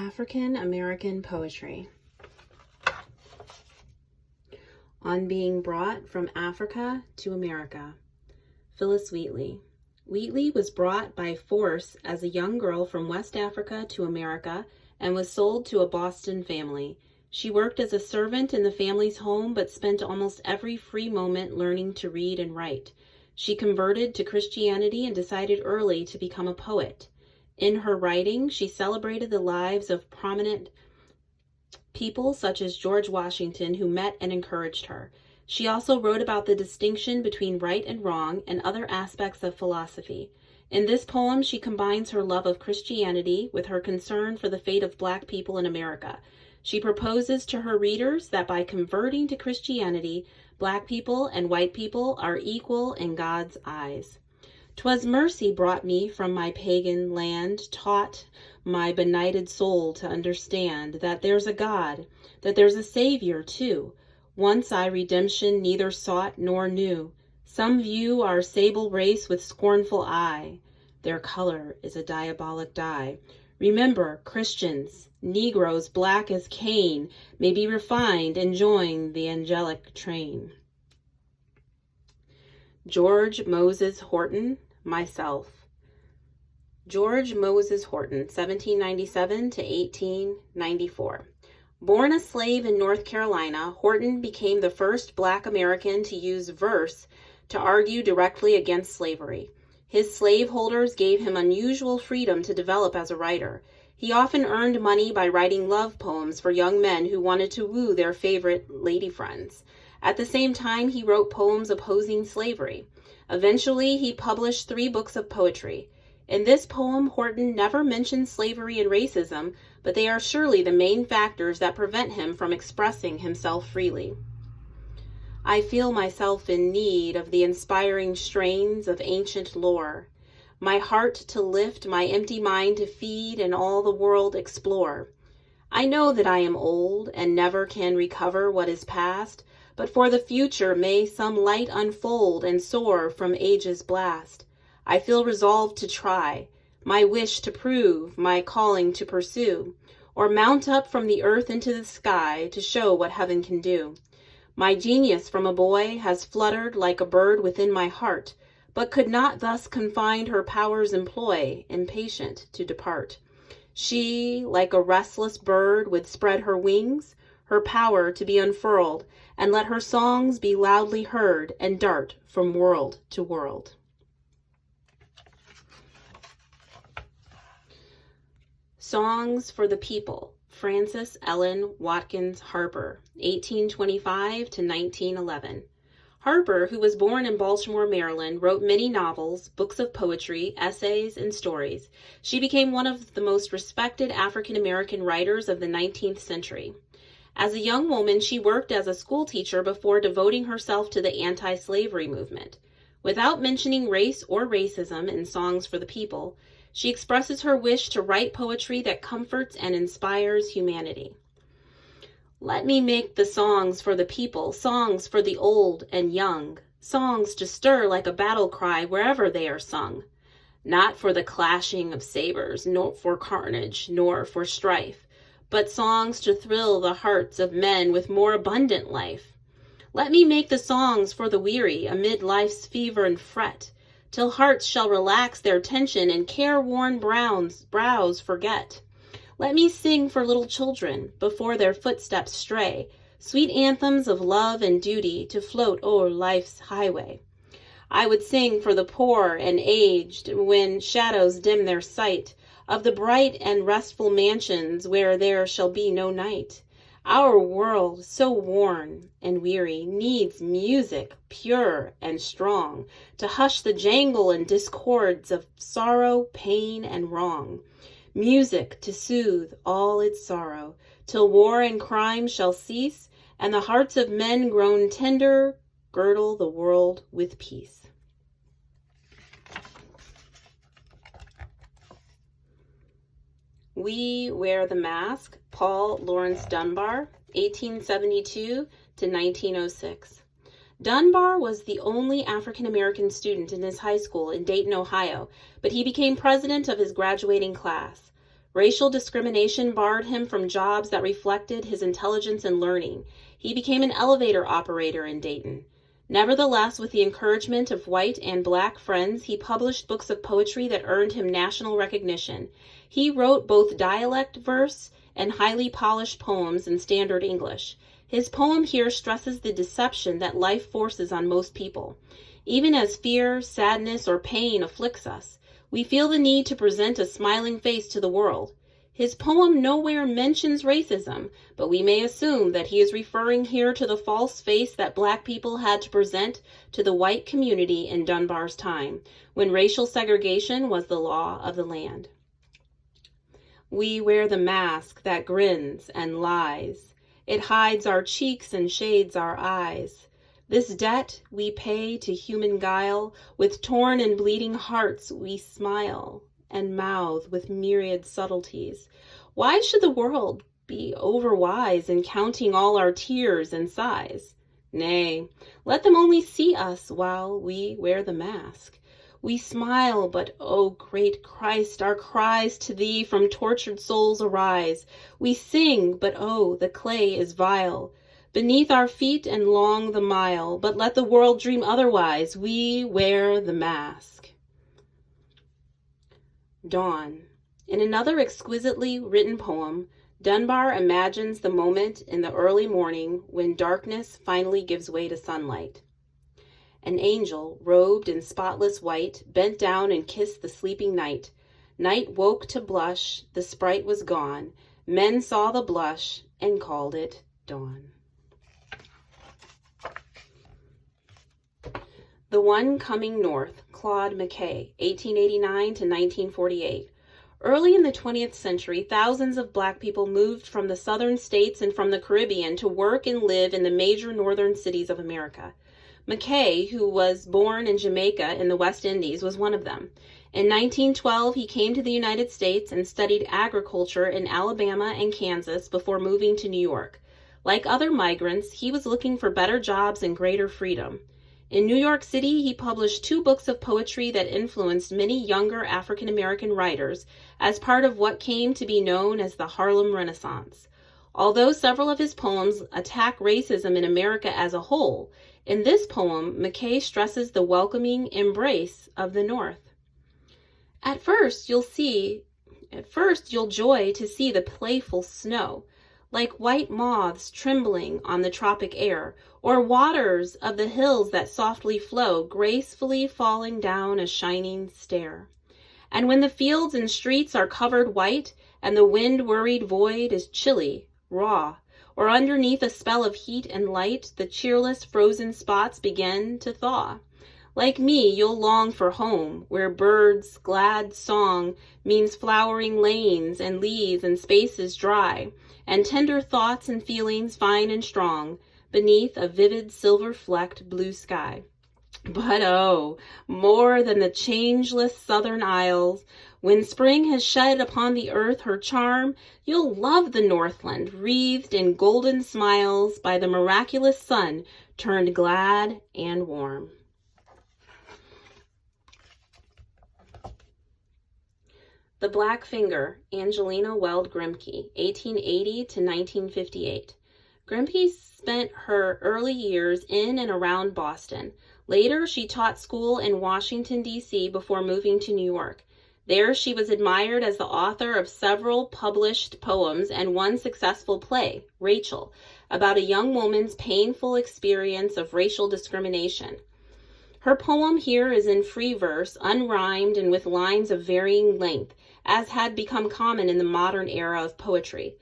African American poetry. On being brought from Africa to America. Phyllis Wheatley. Wheatley was brought by force as a young girl from West Africa to America and was sold to a Boston family. She worked as a servant in the family's home but spent almost every free moment learning to read and write. She converted to Christianity and decided early to become a poet. In her writing, she celebrated the lives of prominent people such as George Washington, who met and encouraged her. She also wrote about the distinction between right and wrong and other aspects of philosophy. In this poem, she combines her love of Christianity with her concern for the fate of Black people in America. She proposes to her readers that by converting to Christianity, Black people and white people are equal in God's eyes. 'Twas mercy brought me from my pagan land, taught my benighted soul to understand that there's a God, that there's a Savior too. Once I redemption neither sought nor knew. Some view our sable race with scornful eye. Their color is a diabolic dye. Remember, Christians, Negroes black as Cain, may be refined and join the angelic train. George Moses Horton, Myself. George Moses Horton, 1797 to 1894. Born a slave in North Carolina, Horton became the first Black American to use verse to argue directly against slavery. His slaveholders gave him unusual freedom to develop as a writer. He often earned money by writing love poems for young men who wanted to woo their favorite lady friends. At the same time, he wrote poems opposing slavery. Eventually, he published 3 books of poetry. In this poem, Horton never mentions slavery and racism, but they are surely the main factors that prevent him from expressing himself freely. I feel myself in need of the inspiring strains of ancient lore, my heart to lift, my empty mind to feed, and all the world explore. I know that I am old and never can recover what is past, but for the future may some light unfold and soar from age's blast. I feel resolved to try, my wish to prove, my calling to pursue, or mount up from the earth into the sky to show what heaven can do. My genius from a boy has fluttered like a bird within my heart, but could not thus confine her powers employ, impatient to depart. She, like a restless bird, would spread her wings, her power to be unfurled, and let her songs be loudly heard and dart from world to world. Songs for the People, Frances Ellen Watkins Harper, 1825 to 1911. Harper, who was born in Baltimore, Maryland, wrote many novels, books of poetry, essays, and stories. She became one of the most respected African American writers of the 19th century. As a young woman, she worked as a school teacher before devoting herself to the anti-slavery movement. Without mentioning race or racism in Songs for the People, she expresses her wish to write poetry that comforts and inspires humanity. Let me make the songs for the people, songs for the old and young, songs to stir like a battle cry wherever they are sung. Not for the clashing of sabers, nor for carnage, nor for strife, but songs to thrill the hearts of men with more abundant life. Let me make the songs for the weary amid life's fever and fret, till hearts shall relax their tension and careworn brows forget. Let me sing for little children before their footsteps stray, sweet anthems of love and duty to float o'er life's highway. I would sing for the poor and aged when shadows dim their sight, of the bright and restful mansions where there shall be no night. Our world, so worn and weary, needs music pure and strong to hush the jangle and discords of sorrow, pain, and wrong. Music to soothe all its sorrow, till war and crime shall cease, and the hearts of men grown tender girdle the world with peace. We Wear the Mask, Paul Laurence Dunbar, 1872 to 1906. Dunbar was the only African-American student in his high school in Dayton, Ohio, but he became president of his graduating class. Racial discrimination barred him from jobs that reflected his intelligence and learning. He became an elevator operator in Dayton. Nevertheless, with the encouragement of white and black friends, he published books of poetry that earned him national recognition. He wrote both dialect verse and highly polished poems in standard English. His poem here stresses the deception that life forces on most people. Even as fear, sadness, or pain afflicts us, we feel the need to present a smiling face to the world. His poem nowhere mentions racism, but we may assume that he is referring here to the false face that black people had to present to the white community in Dunbar's time, when racial segregation was the law of the land. We wear the mask that grins and lies. It hides our cheeks and shades our eyes. This debt we pay to human guile, with torn and bleeding hearts we smile and mouth with myriad subtleties. Why should the world be overwise in counting all our tears and sighs? Nay, let them only see us while we wear the mask. We smile, but, O great Christ, our cries to thee from tortured souls arise. We sing, but, oh, the clay is vile beneath our feet and long the mile. But let the world dream otherwise. We wear the mask. Dawn. In another exquisitely written poem, Dunbar imagines the moment in the early morning when darkness finally gives way to sunlight. An angel, robed in spotless white, bent down and kissed the sleeping night. Night woke to blush, the sprite was gone. Men saw the blush and called it dawn. The One Coming North, Claude McKay, 1889 to 1948. Early in the 20th century, thousands of black people moved from the southern states and from the Caribbean to work and live in the major northern cities of America. McKay, who was born in Jamaica in the West Indies, was one of them. In 1912, he came to the United States and studied agriculture in Alabama and Kansas before moving to New York. Like other migrants, he was looking for better jobs and greater freedom. In New York City, he published 2 books of poetry that influenced many younger African American writers as part of what came to be known as the Harlem Renaissance. Although several of his poems attack racism in America as a whole, in this poem, McKay stresses the welcoming embrace of the North. At first, you'll joy to see the playful snow, like white moths trembling on the tropic air, or waters of the hills that softly flow, gracefully falling down a shining stair. And when the fields and streets are covered white, and the wind-worried void is chilly, raw, or underneath a spell of heat and light, the cheerless frozen spots begin to thaw. Like me, you'll long for home, where birds' glad song means flowering lanes and leaves and spaces dry, and tender thoughts and feelings fine and strong, beneath a vivid silver-flecked blue sky. But oh, more than the changeless southern isles, when spring has shed upon the earth her charm, you'll love the Northland, wreathed in golden smiles by the miraculous sun, turned glad and warm. The Black Finger, Angelina Weld Grimke, 1880 to 1958. Grimke spent her early years in and around Boston. Later, she taught school in Washington, D.C. before moving to New York. There, she was admired as the author of several published poems and one successful play, Rachel, about a young woman's painful experience of racial discrimination. Her poem here is in free verse, unrhymed and with lines of varying length, as had become common in the modern era of poetry.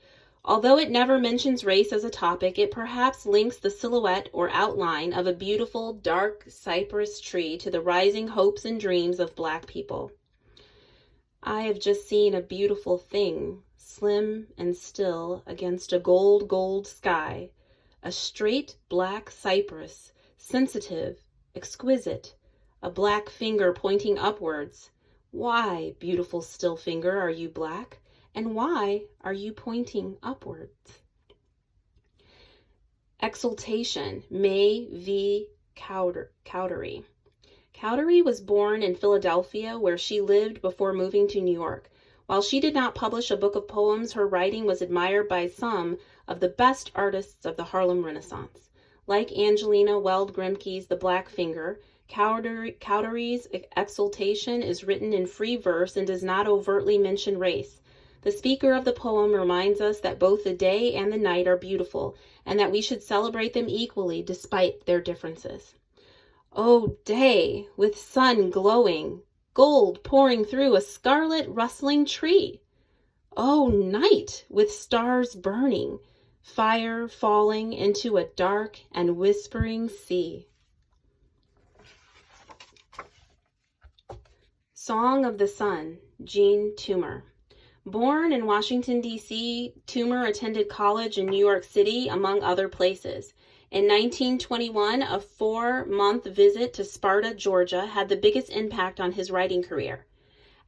Although it never mentions race as a topic, it perhaps links the silhouette or outline of a beautiful, dark cypress tree to the rising hopes and dreams of Black people. I have just seen a beautiful thing, slim and still against a gold sky, a straight black cypress, sensitive, exquisite, a black finger pointing upwards. Why, beautiful still finger, are you black? And why are you pointing upwards? Exultation, May V. Cowdery. Cowdery was born in Philadelphia, where she lived before moving to New York. While she did not publish a book of poems, her writing was admired by some of the best artists of the Harlem Renaissance. Like Angelina Weld Grimke's The Black Finger, Cowdery's Exultation is written in free verse and does not overtly mention race. The speaker of the poem reminds us that both the day and the night are beautiful, and that we should celebrate them equally despite their differences. O day, with sun glowing, gold pouring through a scarlet rustling tree! O night, with stars burning, fire falling into a dark and whispering sea! Song of the Sun, Jean Toomer. Born in Washington, D.C., Toomer attended college in New York City, among other places. In 1921, a 4-month visit to Sparta, Georgia, had the biggest impact on his writing career.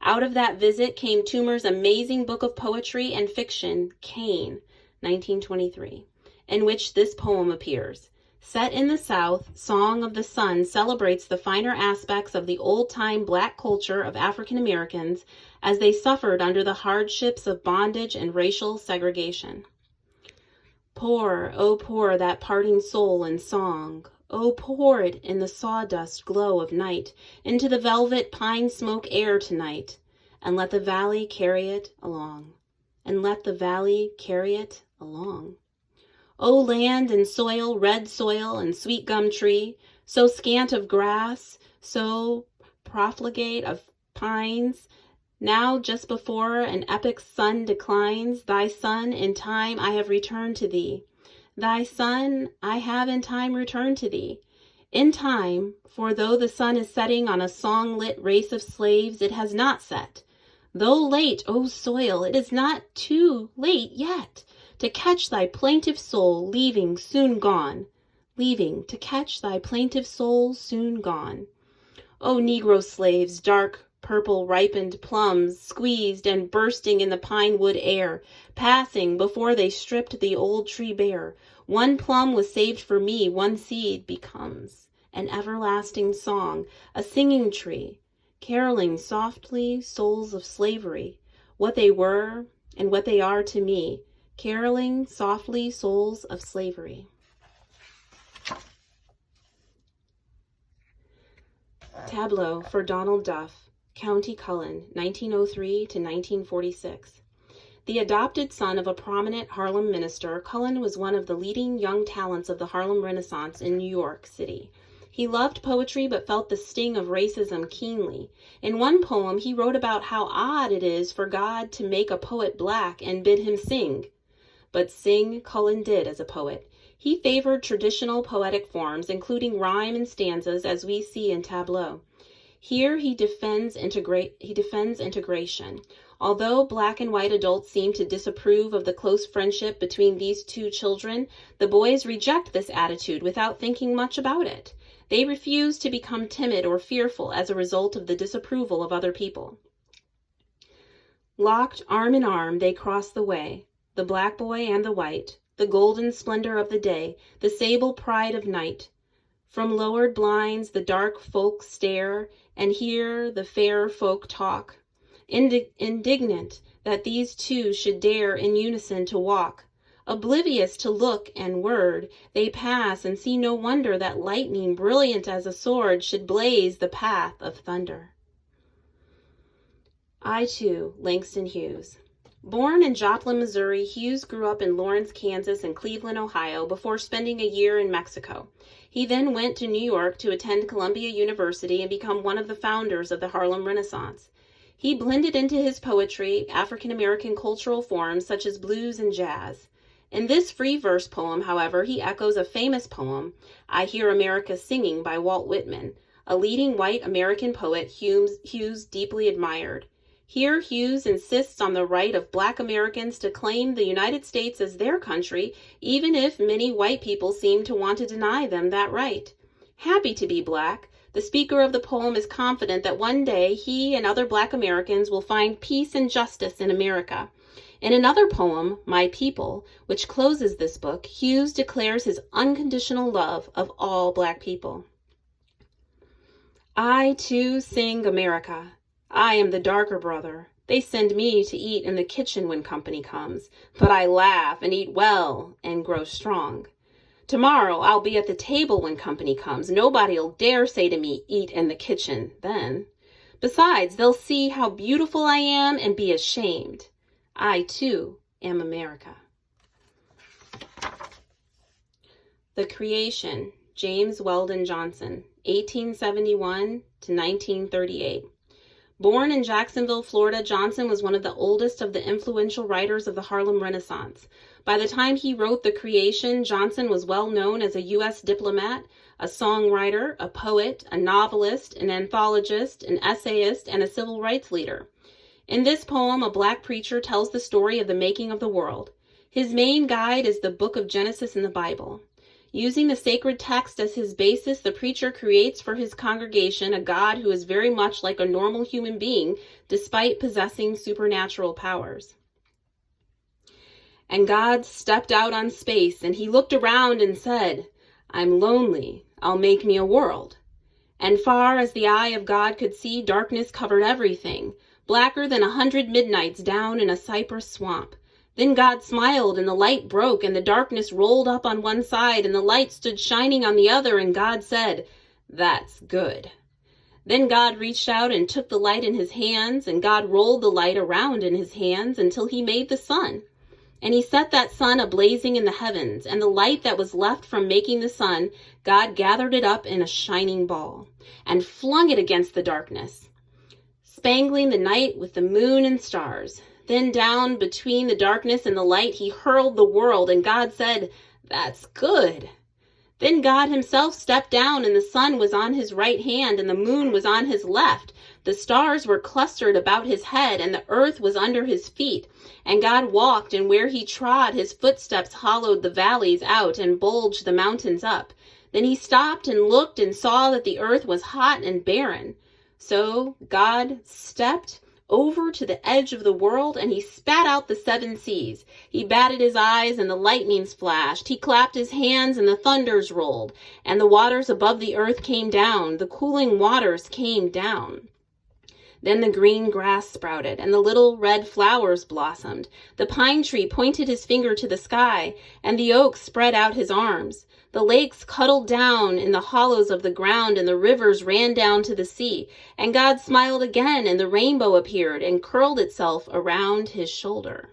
Out of that visit came Toomer's amazing book of poetry and fiction, Cain, 1923, in which this poem appears. Set in the South, Song of the Sun celebrates the finer aspects of the old-time black culture of African Americans as they suffered under the hardships of bondage and racial segregation. Pour, oh pour that parting soul in song. Oh pour it in the sawdust glow of night, into the velvet pine smoke air tonight, and let the valley carry it along. And let the valley carry it along. O land and soil, red soil and sweet gum tree, so scant of grass, so profligate of pines, now just before an epic sun declines, thy sun in time I have returned to thee. Thy sun I have in time returned to thee. In time, for though the sun is setting on a song-lit race of slaves, it has not set. Though late, O soil, it is not too late yet. To catch thy plaintive soul, leaving soon gone, leaving to catch thy plaintive soul soon gone. O Negro slaves, dark purple ripened plums, squeezed and bursting in the pine wood air, passing before they stripped the old tree bare. One plum was saved for me, one seed becomes an everlasting song, a singing tree, caroling softly souls of slavery, what they were and what they are to me. Caroling softly souls of slavery. Tableau for Donald Duff, County Cullen, 1903 to 1946. The adopted son of a prominent Harlem minister, Cullen was one of the leading young talents of the Harlem Renaissance in New York City. He loved poetry but felt the sting of racism keenly. In one poem, he wrote about how odd it is for God to make a poet black and bid him sing. But sing Cullen did as a poet. He favored traditional poetic forms, including rhyme and stanzas, as we see in Tableau. Here he defends integration. Although black and white adults seem to disapprove of the close friendship between these two children, the boys reject this attitude without thinking much about it. They refuse to become timid or fearful as a result of the disapproval of other people. Locked arm in arm, they cross the way. The black boy and the white, the golden splendor of the day, the sable pride of night. From lowered blinds the dark folk stare, and hear the fair folk talk, indignant that these two should dare in unison to walk. Oblivious to look and word, they pass and see no wonder that lightning, brilliant as a sword, should blaze the path of thunder. I, too, Langston Hughes. Born in Joplin, Missouri, Hughes grew up in Lawrence, Kansas, and Cleveland, Ohio, before spending a year in Mexico. He then went to New York to attend Columbia University and become one of the founders of the Harlem Renaissance. He blended into his poetry African American cultural forms such as blues and jazz. In this free verse poem, however, he echoes a famous poem, I Hear America Singing by Walt Whitman, a leading white American poet Hughes deeply admired. Here, Hughes insists on the right of black Americans to claim the United States as their country, even if many white people seem to want to deny them that right. Happy to be black, the speaker of the poem is confident that one day he and other black Americans will find peace and justice in America. In another poem, My People, which closes this book, Hughes declares his unconditional love of all black people. I, too, sing America. I am the darker brother, They send me to eat in the kitchen when company comes, but I laugh and eat well and grow strong. Tomorrow I'll be at the table when company comes. Nobody'll dare say to me, eat in the kitchen then. Besides, they'll see how beautiful I am and be ashamed. I, too, am America. The Creation, James Weldon Johnson, 1871 to 1938. Born in Jacksonville, Florida, Johnson was one of the oldest of the influential writers of the Harlem Renaissance. By the time he wrote The Creation, Johnson was well known as a U.S. diplomat, a songwriter, a poet, a novelist, an anthologist, an essayist, and a civil rights leader. In this poem, a black preacher tells the story of the making of the world. His main guide is the book of Genesis in the Bible. Using the sacred text as his basis, the preacher creates for his congregation a God who is very much like a normal human being, despite possessing supernatural powers. And God stepped out on space, and he looked around and said, I'm lonely, I'll make me a world. And far as the eye of God could see, darkness covered everything, blacker than 100 midnights down in a cypress swamp. Then God smiled, and the light broke, and the darkness rolled up on one side, and the light stood shining on the other, and God said, That's good. Then God reached out and took the light in his hands, and God rolled the light around in his hands until he made the sun. And he set that sun a-blazing in the heavens, and the light that was left from making the sun, God gathered it up in a shining ball, and flung it against the darkness, spangling the night with the moon and stars. Then down between the darkness and the light, he hurled the world, and God said, That's good. Then God himself stepped down, and the sun was on his right hand, and the moon was on his left. The stars were clustered about his head, and the earth was under his feet. And God walked, and where he trod, his footsteps hollowed the valleys out and bulged the mountains up. Then he stopped and looked and saw that the earth was hot and barren. So God stepped over to the edge of the world, and he spat out the 7 seas. He batted his eyes, and the lightnings flashed. He clapped his hands, and the thunders rolled. And the waters above the earth came down. The cooling waters came down. Then the green grass sprouted, and the little red flowers blossomed. The pine tree pointed his finger to the sky, and the oak spread out his arms. The lakes cuddled down in the hollows of the ground, and the rivers ran down to the sea. And God smiled again, and the rainbow appeared and curled itself around his shoulder.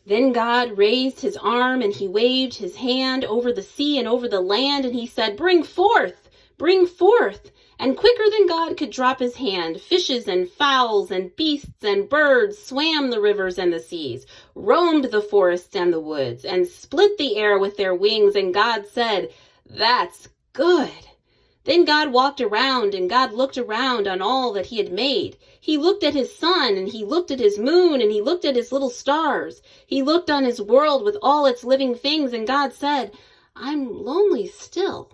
Then God raised his arm, and he waved his hand over the sea and over the land, and he said, Bring forth! Bring forth! And quicker than God could drop his hand, fishes and fowls and beasts and birds swam the rivers and the seas, roamed the forests and the woods, and split the air with their wings. And God said, That's good. Then God walked around, and God looked around on all that he had made. He looked at his sun, and he looked at his moon, and he looked at his little stars. He looked on his world with all its living things, and God said, I'm lonely still.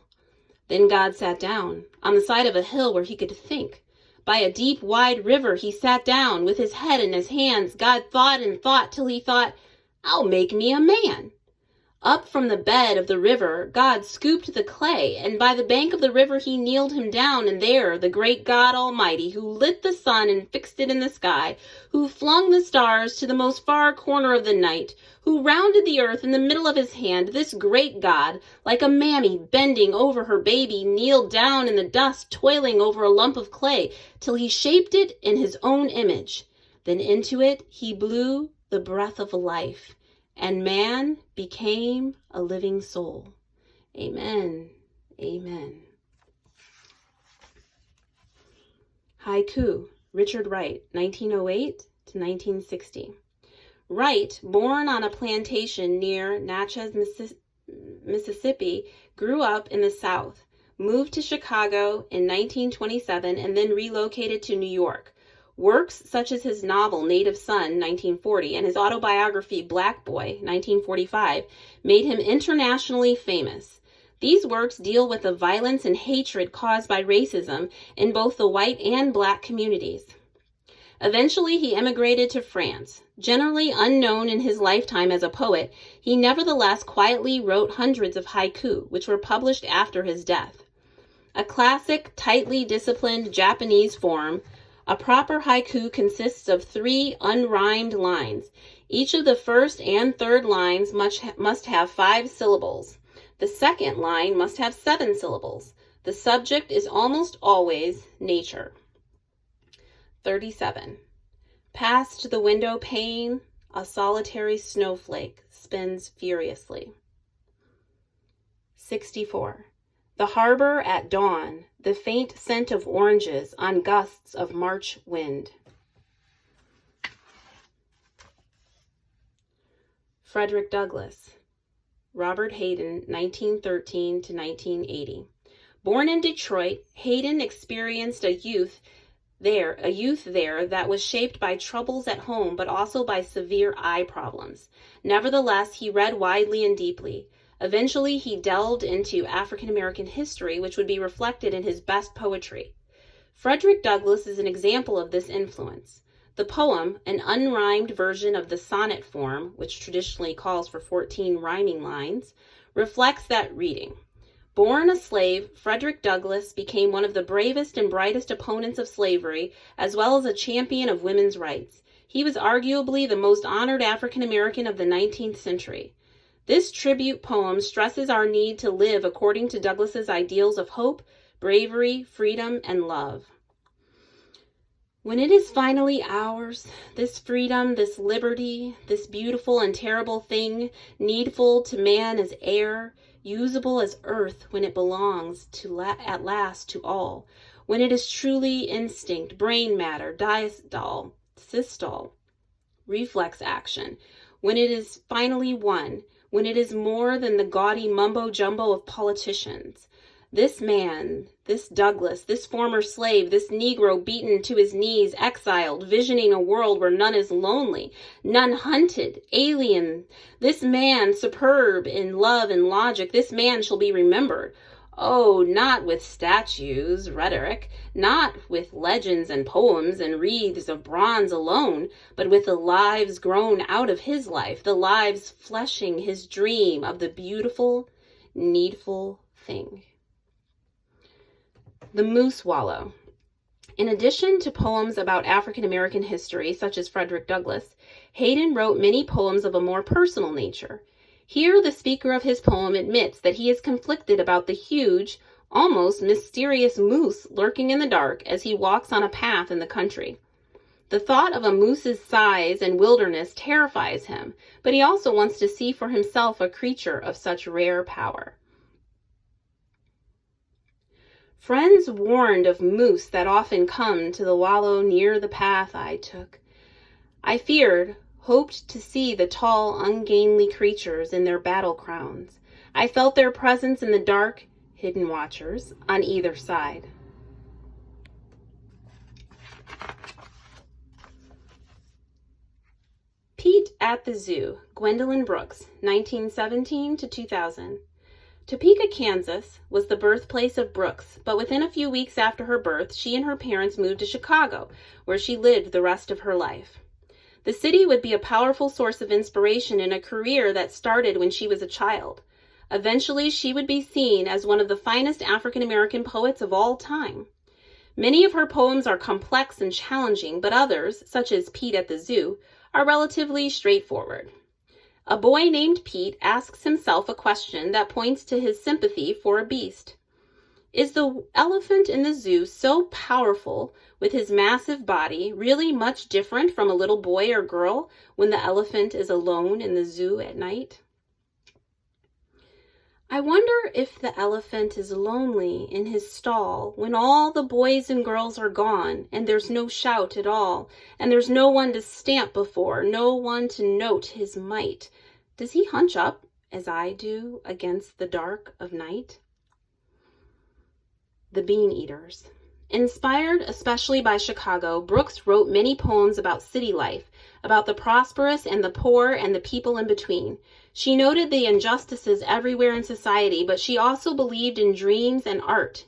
Then God sat down on the side of a hill where he could think. By a deep, wide river he sat down with his head in his hands. God thought and thought till he thought, I'll make me a man. Up from the bed of the river, God scooped the clay, and by the bank of the river he kneeled him down, and there the great God Almighty, who lit the sun and fixed it in the sky, who flung the stars to the most far corner of the night, who rounded the earth in the middle of his hand, this great God, like a mammy bending over her baby, kneeled down in the dust, toiling over a lump of clay, till he shaped it in his own image. Then into it he blew the breath of life, and man became a living soul. Amen. Amen. Haiku, Richard Wright, 1908 to 1960. Wright, born on a plantation near Natchez, Mississippi, grew up in the South, moved to Chicago in 1927, and then relocated to New York. Works such as his novel Native Son, 1940, and his autobiography Black Boy, 1945, made him internationally famous. These works deal with the violence and hatred caused by racism in both the white and black communities. Eventually, he emigrated to France. Generally unknown in his lifetime as a poet, he nevertheless quietly wrote hundreds of haiku, which were published after his death. A classic, tightly disciplined Japanese form, A proper haiku consists of 3 unrhymed lines. Each of the first and third lines must have 5 syllables. The second line must have 7 syllables. The subject is almost always nature. 37. Past the window pane, a solitary snowflake spins furiously. 64. The harbor at dawn, the faint scent of oranges on gusts of March wind. Frederick Douglass, Robert Hayden, 1913 to 1980. Born in Detroit, Hayden experienced a youth there that was shaped by troubles at home, but also by severe eye problems. Nevertheless, he read widely and deeply. Eventually, he delved into African American history, which would be reflected in his best poetry. Frederick Douglass is an example of this influence. The poem, an unrhymed version of the sonnet form, which traditionally calls for 14 rhyming lines, reflects that reading. Born a slave, Frederick Douglass became one of the bravest and brightest opponents of slavery, as well as a champion of women's rights. He was arguably the most honored African American of the 19th century. This tribute poem stresses our need to live according to Douglass's ideals of hope, bravery, freedom, and love. When it is finally ours, this freedom, this liberty, this beautiful and terrible thing, needful to man as air, usable as earth when it belongs at last to all, when it is truly instinct, brain matter, diastole, systole, reflex action, when it is finally one, when it is more than the gaudy mumbo-jumbo of politicians. This man, this Douglass, this former slave, this Negro beaten to his knees, exiled, visioning a world where none is lonely, none hunted, alien. This man, superb in love and logic, this man shall be remembered. Oh, not with statues, rhetoric, not with legends and poems and wreaths of bronze alone, but with the lives grown out of his life, the lives fleshing his dream of the beautiful, needful thing. The Moose Wallow. In addition to poems about African American history, such as Frederick Douglass, Hayden wrote many poems of a more personal nature. Here, the speaker of his poem admits that he is conflicted about the huge, almost mysterious moose lurking in the dark as he walks on a path in the country. The thought of a moose's size and wilderness terrifies him, but he also wants to see for himself a creature of such rare power. Friends warned of moose that often come to the wallow near the path I took. I feared, hoped to see the tall, ungainly creatures in their battle crowns. I felt their presence in the dark, hidden watchers on either side. Pete at the Zoo, Gwendolyn Brooks, 1917 to 2000. Topeka, Kansas was the birthplace of Brooks, but within a few weeks after her birth, she and her parents moved to Chicago, where she lived the rest of her life. The city would be a powerful source of inspiration in a career that started when she was a child. Eventually, she would be seen as one of the finest African American poets of all time. Many of her poems are complex and challenging, but others, such as Pete at the Zoo, are relatively straightforward. A boy named Pete asks himself a question that points to his sympathy for a beast. Is the elephant in the zoo so powerful with his massive body really much different from a little boy or girl when the elephant is alone in the zoo at night? I wonder if the elephant is lonely in his stall when all the boys and girls are gone and there's no shout at all, and there's no one to stamp before, no one to note his might. Does he hunch up, as I do, against the dark of night? The Bean Eaters. Inspired especially by Chicago, Brooks wrote many poems about city life, about the prosperous and the poor and the people in between. She noted the injustices everywhere in society, but she also believed in dreams and art.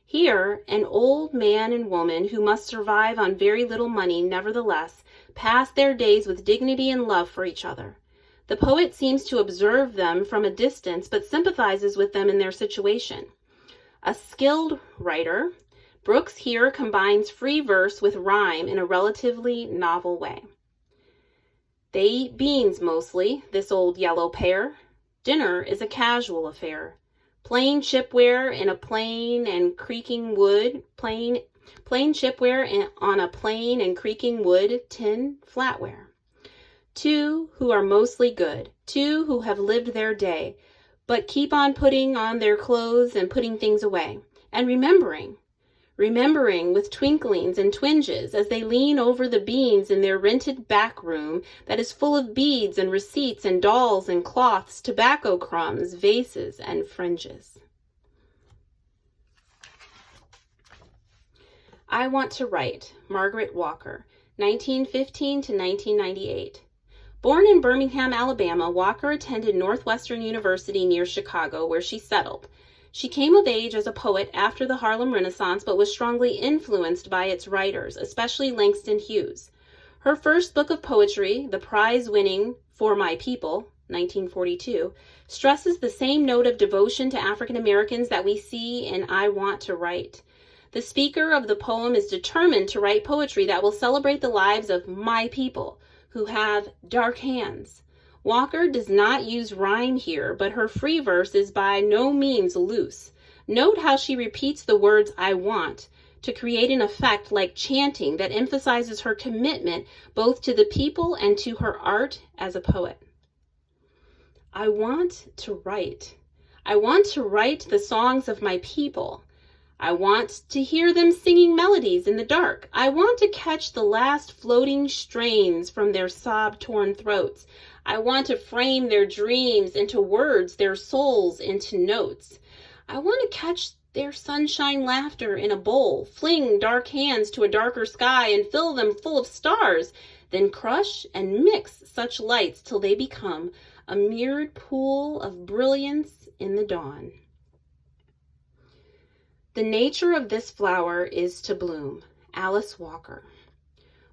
Here, an old man and woman who must survive on very little money, nevertheless, pass their days with dignity and love for each other. The poet seems to observe them from a distance, but sympathizes with them in their situation. A skilled writer, Brooks here combines free verse with rhyme in a relatively novel way. They eat beans mostly, this old yellow pair. Dinner is a casual affair. Plain chipware in a plain and creaking wood, plain chipware on a plain and creaking wood tin flatware. Two who are mostly good, two who have lived their day, but keep on putting on their clothes and putting things away, and remembering with twinklings and twinges as they lean over the beans in their rented back room that is full of beads and receipts and dolls and cloths, tobacco crumbs, vases, and fringes. I Want to Write, Margaret Walker, 1915 to 1998. Born in Birmingham, Alabama, Walker attended Northwestern University near Chicago, where she settled. She came of age as a poet after the Harlem Renaissance, but was strongly influenced by its writers, especially Langston Hughes. Her first book of poetry, the prize-winning For My People, 1942, stresses the same note of devotion to African Americans that we see in I Want to Write. The speaker of the poem is determined to write poetry that will celebrate the lives of my people, who have dark hands. Walker does not use rhyme here, but her free verse is by no means loose. Note how she repeats the words I want to create an effect like chanting that emphasizes her commitment both to the people and to her art as a poet. I want to write. I want to write the songs of my people. I want to hear them singing melodies in the dark. I want to catch the last floating strains from their sob-torn throats. I want to frame their dreams into words, their souls into notes. I want to catch their sunshine laughter in a bowl, fling dark hands to a darker sky and fill them full of stars, then crush and mix such lights till they become a mirrored pool of brilliance in the dawn. The nature of this flower is to bloom. Alice Walker.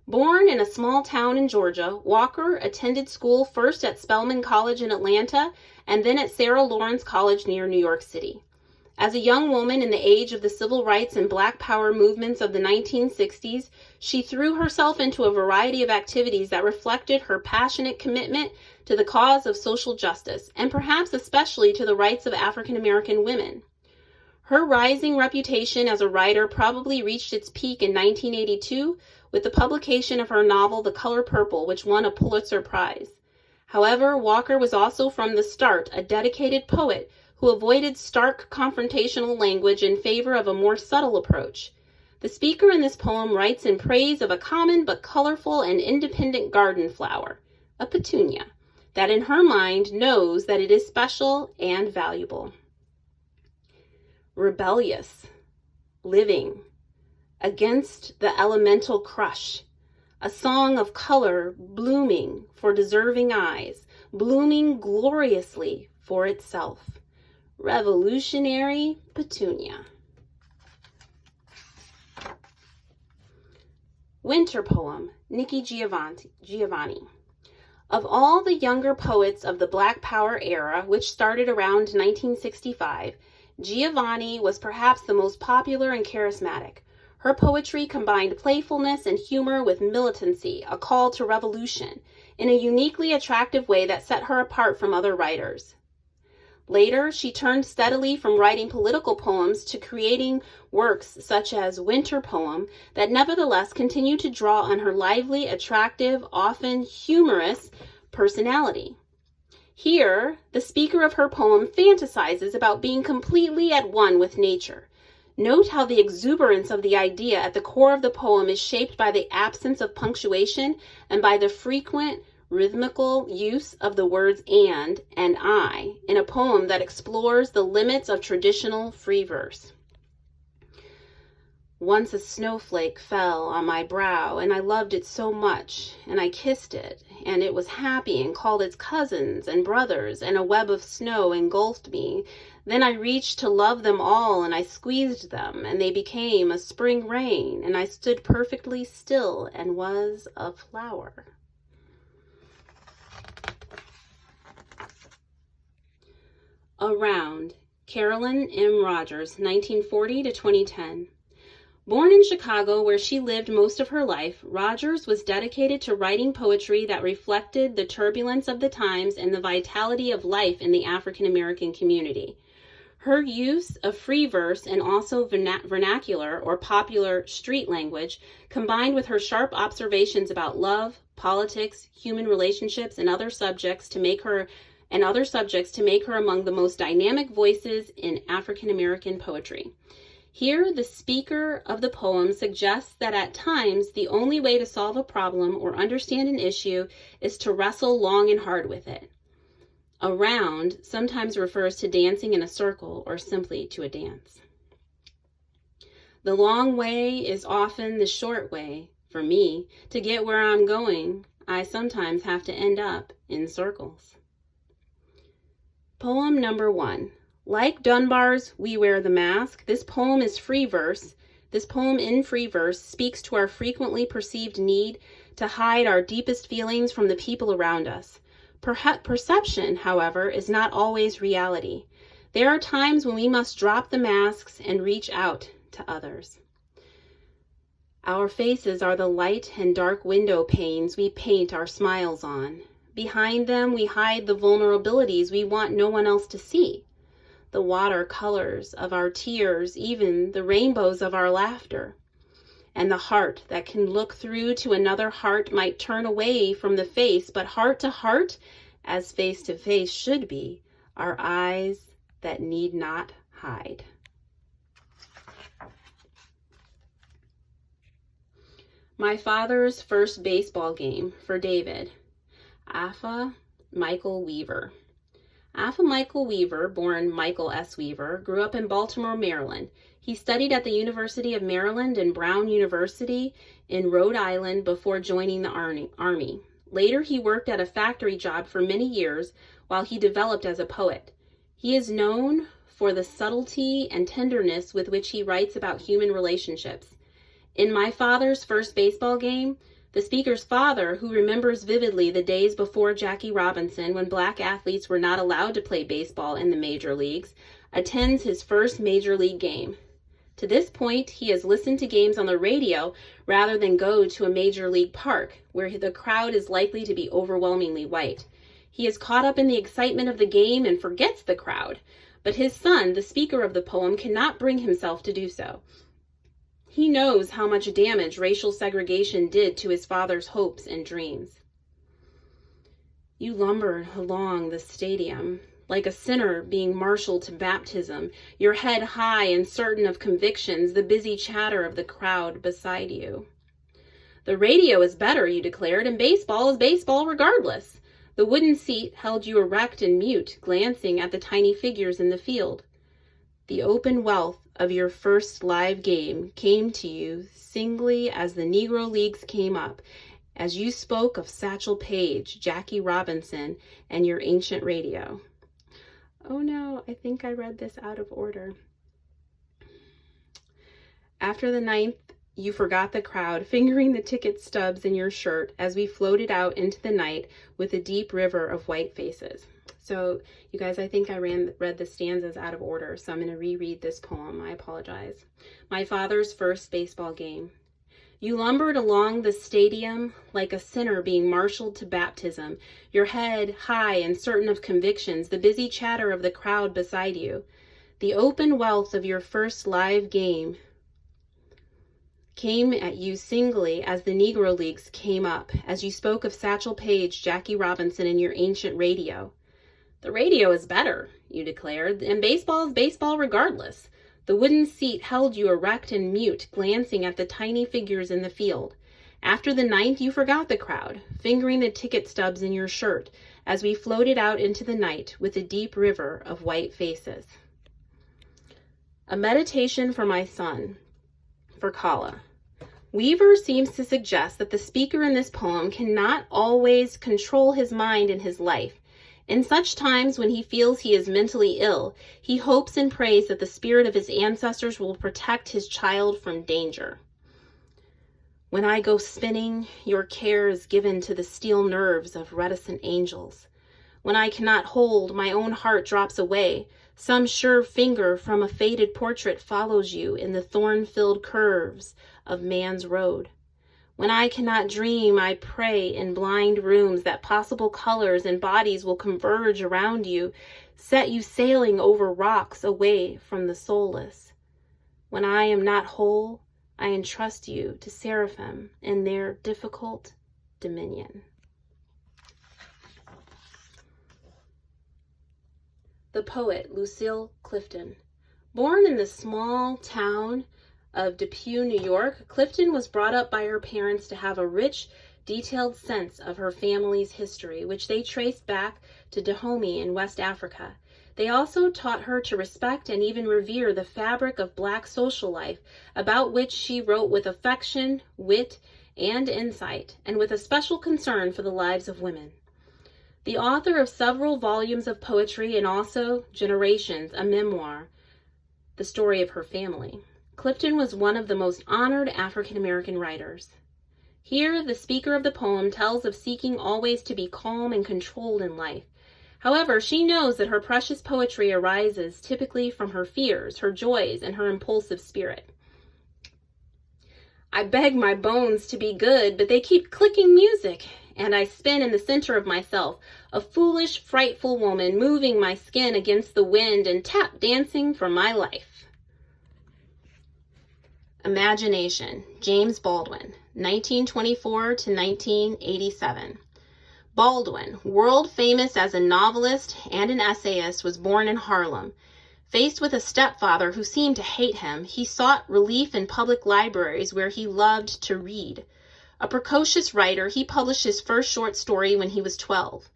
Born in a small town in Georgia, Walker attended school first at Spelman College in Atlanta and then at Sarah Lawrence College near New York City. As a young woman in the age of the civil rights and Black Power movements of the 1960s, she threw herself into a variety of activities that reflected her passionate commitment to the cause of social justice, and perhaps especially to the rights of African American women. Her rising reputation as a writer probably reached its peak in 1982 with the publication of her novel The Color Purple, which won a Pulitzer Prize. However, Walker was also from the start a dedicated poet who avoided stark confrontational language in favor of a more subtle approach. The speaker in this poem writes in praise of a common but colorful and independent garden flower, a petunia, that in her mind knows that it is special and valuable. Rebellious, living, against the elemental crush, a song of color blooming for deserving eyes, blooming gloriously for itself. Revolutionary petunia. Winter poem, Nikki Giovanni. Of all the younger poets of the Black Power era, which started around 1965, Giovanni was perhaps the most popular and charismatic. Her poetry combined playfulness and humor with militancy, a call to revolution, in a uniquely attractive way that set her apart from other writers. Later, she turned steadily from writing political poems to creating works such as Winter Poem that nevertheless continue to draw on her lively, attractive, often humorous personality. Here, the speaker of her poem fantasizes about being completely at one with nature. Note how the exuberance of the idea at the core of the poem is shaped by the absence of punctuation and by the frequent rhythmical use of the words and I in a poem that explores the limits of traditional free verse. Once a snowflake fell on my brow, and I loved it so much, and I kissed it, and it was happy and called its cousins and brothers, and a web of snow engulfed me. Then I reached to love them all, and I squeezed them, and they became a spring rain, and I stood perfectly still and was a flower. Around, Carolyn M. Rogers, 1940 to 2010. Born in Chicago, where she lived most of her life, Rogers was dedicated to writing poetry that reflected the turbulence of the times and the vitality of life in the African American community. Her use of free verse and also vernacular or popular street language, combined with her sharp observations about love, politics, human relationships, and other subjects to make her among the most dynamic voices in African American poetry. Here, the speaker of the poem suggests that at times the only way to solve a problem or understand an issue is to wrestle long and hard with it. A round sometimes refers to dancing in a circle or simply to a dance. The long way is often the short way. For me, to get where I'm going, I sometimes have to end up in circles. Poem number 1. Like Dunbar's We Wear the Mask, this poem in free verse speaks to our frequently perceived need to hide our deepest feelings from the people around us. Perception, however, is not always reality. There are times when we must drop the masks and reach out to others. Our faces are the light and dark window panes we paint our smiles on. Behind them, we hide the vulnerabilities we want no one else to see. The watercolors of our tears, even the rainbows of our laughter. And the heart that can look through to another heart might turn away from the face, but heart to heart, as face to face should be, are eyes that need not hide. My father's first baseball game for David. Alpha Michael Weaver. Alpha Michael Weaver, born Michael S. Weaver, grew up in Baltimore, Maryland. He studied at the University of Maryland and Brown University in Rhode Island before joining the Army. Later, he worked at a factory job for many years while he developed as a poet. He is known for the subtlety and tenderness with which he writes about human relationships. In My Father's First Baseball Game, the speaker's father, who remembers vividly the days before Jackie Robinson when black athletes were not allowed to play baseball in the major leagues, attends his first major league game. To this point, he has listened to games on the radio rather than go to a major league park where the crowd is likely to be overwhelmingly white. He is caught up in the excitement of the game and forgets the crowd, but his son, the speaker of the poem, cannot bring himself to do so. He knows how much damage racial segregation did to his father's hopes and dreams. You lumbered along the stadium like a sinner being marshaled to baptism, your head high and certain of convictions, the busy chatter of the crowd beside you. The radio is better, you declared, and baseball is baseball regardless. The wooden seat held you erect and mute, glancing at the tiny figures in the field. The open wealth of your first live game came to you singly as the Negro Leagues came up, as you spoke of Satchel Paige, Jackie Robinson, and your ancient radio. Oh no, I think I read this out of order. After the ninth, you forgot the crowd, fingering the ticket stubs in your shirt as we floated out into the night with a deep river of white faces. So, you guys, I think I read the stanzas out of order, so I'm going to reread this poem. I apologize. My Father's First Baseball Game. You lumbered along the stadium like a sinner being marshaled to baptism, your head high and certain of convictions, the busy chatter of the crowd beside you. The open wealth of your first live game came at you singly as the Negro Leagues came up, as you spoke of Satchel Paige, Jackie Robinson, and your ancient radio. The radio is better, you declared, and baseball is baseball regardless. The wooden seat held you erect and mute, glancing at the tiny figures in the field. After the ninth, you forgot the crowd, fingering the ticket stubs in your shirt, as we floated out into the night with a deep river of white faces. A meditation for my son, for Kala. Weaver seems to suggest that the speaker in this poem cannot always control his mind and his life. In such times when he feels he is mentally ill, he hopes and prays that the spirit of his ancestors will protect his child from danger. When I go spinning, your care is given to the steel nerves of reticent angels. When I cannot hold, my own heart drops away, Some sure finger from a faded portrait follows you in the thorn-filled curves of man's road. When I cannot dream, I pray in blind rooms that possible colors and bodies will converge around you, set you sailing over rocks away from the soulless. When I am not whole, I entrust you to seraphim in their difficult dominion. The poet Lucille Clifton. Born in the small town of Depew, New York, Clifton was brought up by her parents to have a rich, detailed sense of her family's history, which they traced back to Dahomey in West Africa. They also taught her to respect and even revere the fabric of Black social life, about which she wrote with affection, wit, and insight, and with a special concern for the lives of women. The author of several volumes of poetry and also Generations, a memoir, the story of her family, Clifton was one of the most honored African-American writers. Here, the speaker of the poem tells of seeking always to be calm and controlled in life. However, she knows that her precious poetry arises typically from her fears, her joys, and her impulsive spirit. I beg my bones to be good, but they keep clicking music, and I spin in the center of myself, a foolish, frightful woman, moving my skin against the wind and tap dancing for my life. Imagination, James Baldwin, 1924 to 1987. Baldwin, world famous as a novelist and an essayist, was born in Harlem. Faced with a stepfather who seemed to hate him, he sought relief in public libraries where he loved to read. A precocious writer, he published his first short story when he was 12.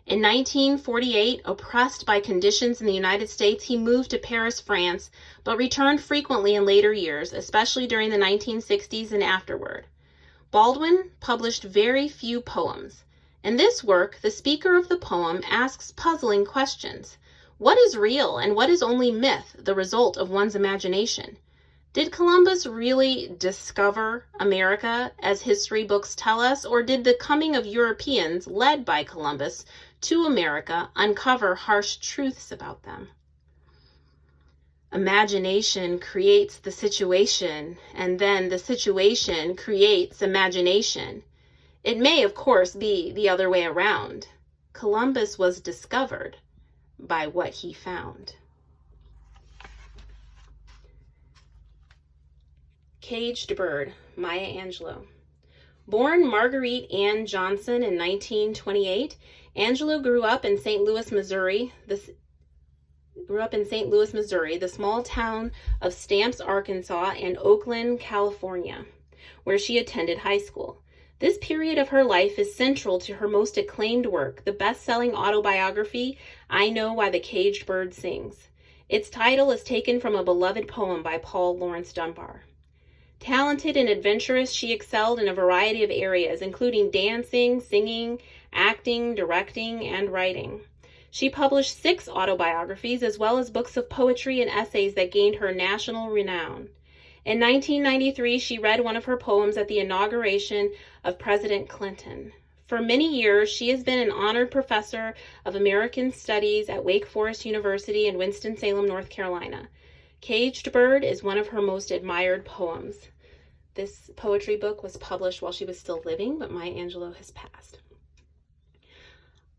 In 1948, oppressed by conditions in the United States, he moved to Paris, France, but returned frequently in later years, especially during the 1960s and afterward. Baldwin published very few poems. In this work, the speaker of the poem asks puzzling questions. What is real and what is only myth, the result of one's imagination? Did Columbus really discover America, as history books tell us, or did the coming of Europeans, led by Columbus, to America uncover harsh truths about them? Imagination creates the situation, and then the situation creates imagination. It may, of course, be the other way around. Columbus was discovered by what he found. Caged Bird, Maya Angelou. Born Marguerite Ann Johnson in 1928, Angelou grew up in St. Louis, Missouri, the small town of Stamps, Arkansas, and Oakland, California, where she attended high school. This period of her life is central to her most acclaimed work, the best-selling autobiography, I Know Why the Caged Bird Sings. Its title is taken from a beloved poem by Paul Laurence Dunbar. Talented and adventurous, she excelled in a variety of areas, including dancing, singing, acting, directing, and writing. She published 6 autobiographies as well as books of poetry and essays that gained her national renown. In 1993, she read one of her poems at the inauguration of President Clinton. For many years, she has been an honored professor of American Studies at Wake Forest University in Winston-Salem, North Carolina. Caged Bird is one of her most admired poems. This poetry book was published while she was still living, but Maya Angelou has passed.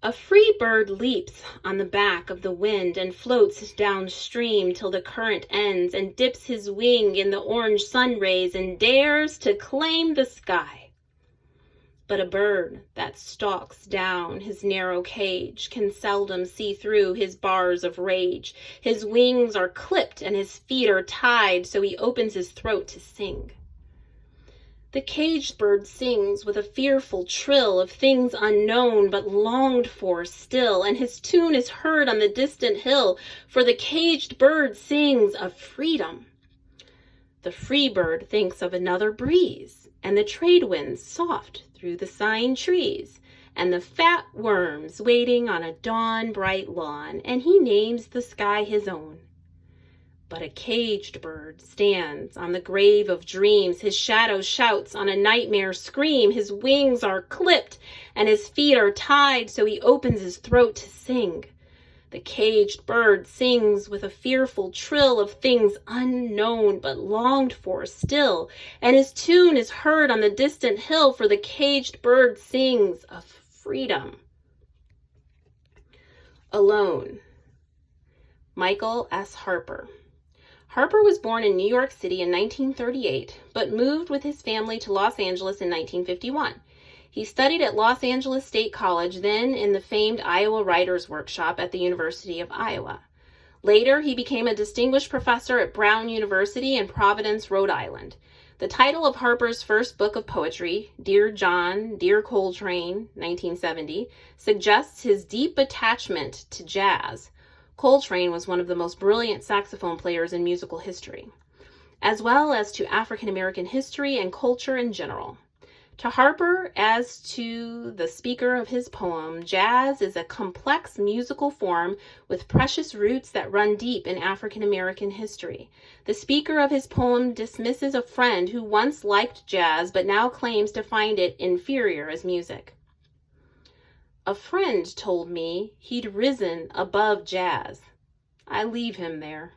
A free bird leaps on the back of the wind and floats downstream till the current ends and dips his wing in the orange sun rays and dares to claim the sky. But a bird that stalks down his narrow cage can seldom see through his bars of rage. His wings are clipped and his feet are tied, so he opens his throat to sing. The caged bird sings with a fearful trill of things unknown but longed for still, and his tune is heard on the distant hill, for the caged bird sings of freedom. The free bird thinks of another breeze, and the trade winds soft through the sighing trees, and the fat worms waiting on a dawn-bright lawn, and he names the sky his own. But a caged bird stands on the grave of dreams. His shadow shouts on a nightmare scream. His wings are clipped and his feet are tied, so he opens his throat to sing. The caged bird sings with a fearful trill of things unknown but longed for still, and his tune is heard on the distant hill, for the caged bird sings of freedom. Alone. Michael S. Harper. Harper was born in New York City in 1938, but moved with his family to Los Angeles in 1951. He studied at Los Angeles State College, then in the famed Iowa Writers' Workshop at the University of Iowa. Later, he became a distinguished professor at Brown University in Providence, Rhode Island. The title of Harper's first book of poetry, Dear John, Dear Coltrane, 1970, suggests his deep attachment to jazz. Coltrane was one of the most brilliant saxophone players in musical history, as well as to African American history and culture in general. To Harper, as to the speaker of his poem, jazz is a complex musical form with precious roots that run deep in African American history. The speaker of his poem dismisses a friend who once liked jazz but now claims to find it inferior as music. A friend told me he'd risen above jazz. I leave him there.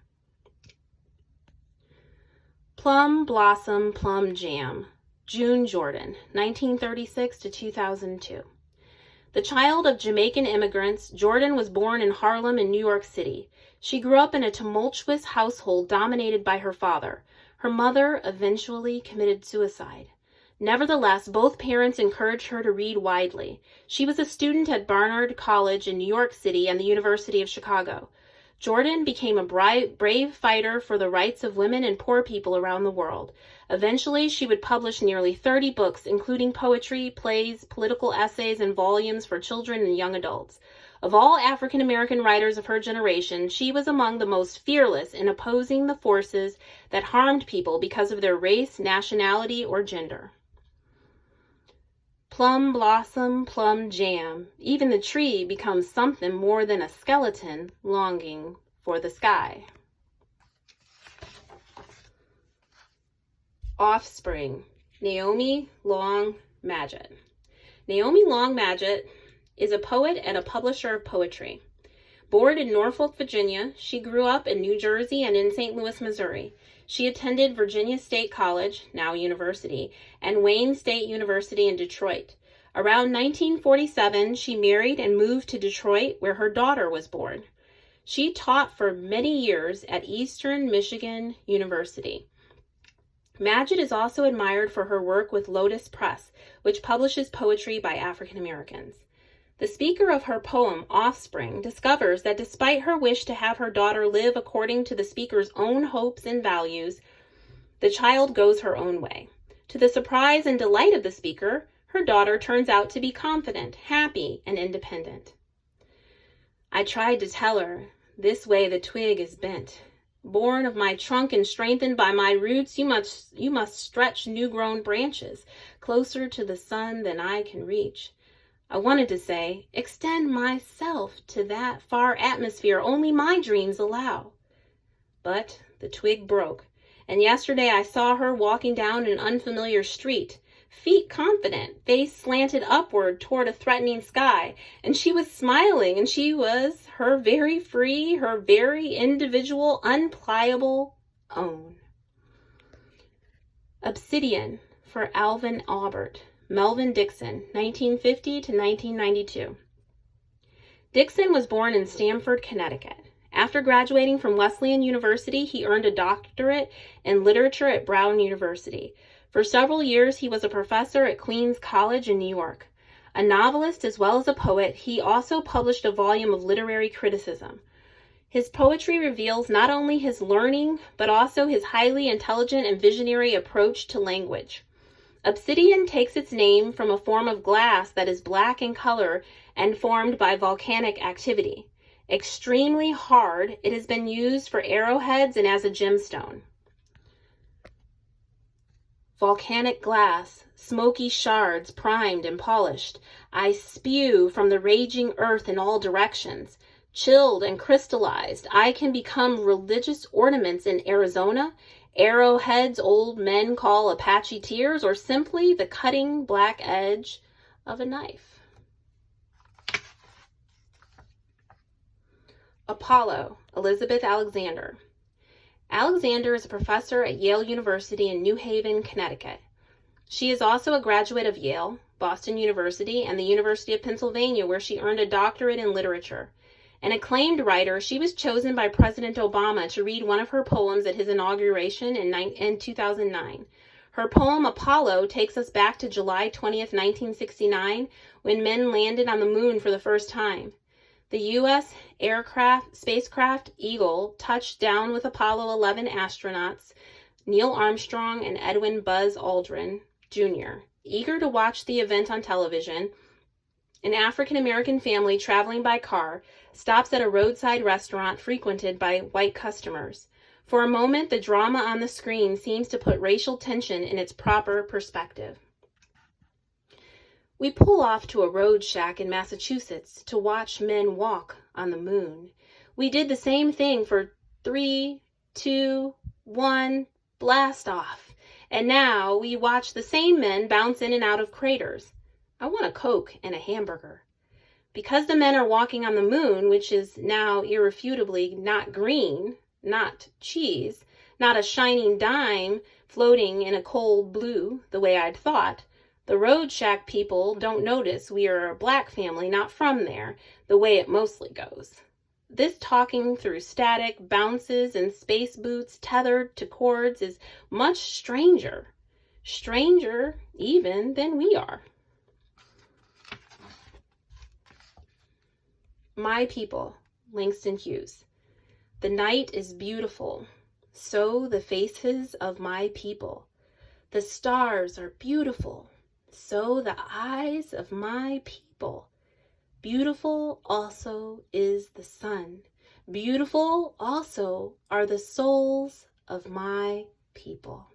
Plum Blossom Plum Jam. June Jordan, 1936 to 2002. The child of Jamaican immigrants, Jordan was born in Harlem in New York City. She grew up in a tumultuous household dominated by her father. Her mother eventually committed suicide. Nevertheless, both parents encouraged her to read widely. She was a student at Barnard College in New York City and the University of Chicago. Jordan became a brave fighter for the rights of women and poor people around the world. Eventually, she would publish nearly 30 books, including poetry, plays, political essays, and volumes for children and young adults. Of all African American writers of her generation, she was among the most fearless in opposing the forces that harmed people because of their race, nationality, or gender. Plum blossom, plum jam. Even the tree becomes something more than a skeleton longing for the sky. Offspring. Naomi Long Madgett. Naomi Long Madgett is a poet and a publisher of poetry. Born in Norfolk, Virginia, she grew up in New Jersey and in St. Louis, Missouri. She attended Virginia State College, now university, and Wayne State University in Detroit. Around 1947, she married and moved to Detroit, where her daughter was born. She taught for many years at Eastern Michigan University. Madgett is also admired for her work with Lotus Press, which publishes poetry by African Americans. The speaker of her poem, Offspring, discovers that despite her wish to have her daughter live according to the speaker's own hopes and values, the child goes her own way. To the surprise and delight of the speaker, her daughter turns out to be confident, happy, and independent. I tried to tell her, this way the twig is bent. Born of my trunk and strengthened by my roots, you must stretch new-grown branches closer to the sun than I can reach. I wanted to say, extend myself to that far atmosphere only my dreams allow. But the twig broke, and yesterday I saw her walking down an unfamiliar street, feet confident, face slanted upward toward a threatening sky, and she was smiling, and she was her very free, her very individual, unpliable own. Obsidian for Alvin Aubert. Melvin Dixon, 1950 to 1992. Dixon was born in Stamford, Connecticut. After graduating from Wesleyan University, he earned a doctorate in literature at Brown University. For several years, he was a professor at Queens College in New York. A novelist as well as a poet, he also published a volume of literary criticism. His poetry reveals not only his learning, but also his highly intelligent and visionary approach to language. Obsidian takes its name from a form of glass that is black in color and formed by volcanic activity. Extremely hard, it has been used for arrowheads and as a gemstone. Volcanic glass, smoky shards primed and polished. I spew from the raging earth in all directions. Chilled and crystallized, I can become religious ornaments in Arizona, arrowheads old men call Apache tears, or simply the cutting black edge of a knife. Apollo, Elizabeth Alexander. Alexander is a professor at Yale University in New Haven, Connecticut. She is also a graduate of Yale, Boston University, and the University of Pennsylvania, where she earned a doctorate in literature. An acclaimed writer, she was chosen by President Obama to read one of her poems at his inauguration in 2009. Her poem, Apollo, takes us back to July 20th, 1969, when men landed on the moon for the first time. The U.S. spacecraft Eagle touched down with Apollo 11 astronauts Neil Armstrong and Edwin Buzz Aldrin, Jr. Eager to watch the event on television, an African-American family traveling by car stops at a roadside restaurant frequented by white customers. For a moment, the drama on the screen seems to put racial tension in its proper perspective. We pull off to a road shack in Massachusetts to watch men walk on the moon. We did the same thing for 3, 2, 1, blast off. And now we watch the same men bounce in and out of craters. I want a Coke and a hamburger. Because the men are walking on the moon, which is now irrefutably not green, not cheese, not a shining dime floating in a cold blue the way I'd thought, the road shack people don't notice we are a black family not from there, the way it mostly goes. This talking through static, bounces, and space boots tethered to cords is much stranger even than we are. My people, Langston Hughes. The night is beautiful, so the faces of my people. The stars are beautiful, so the eyes of my people. Beautiful also is the sun. Beautiful also are the souls of my people.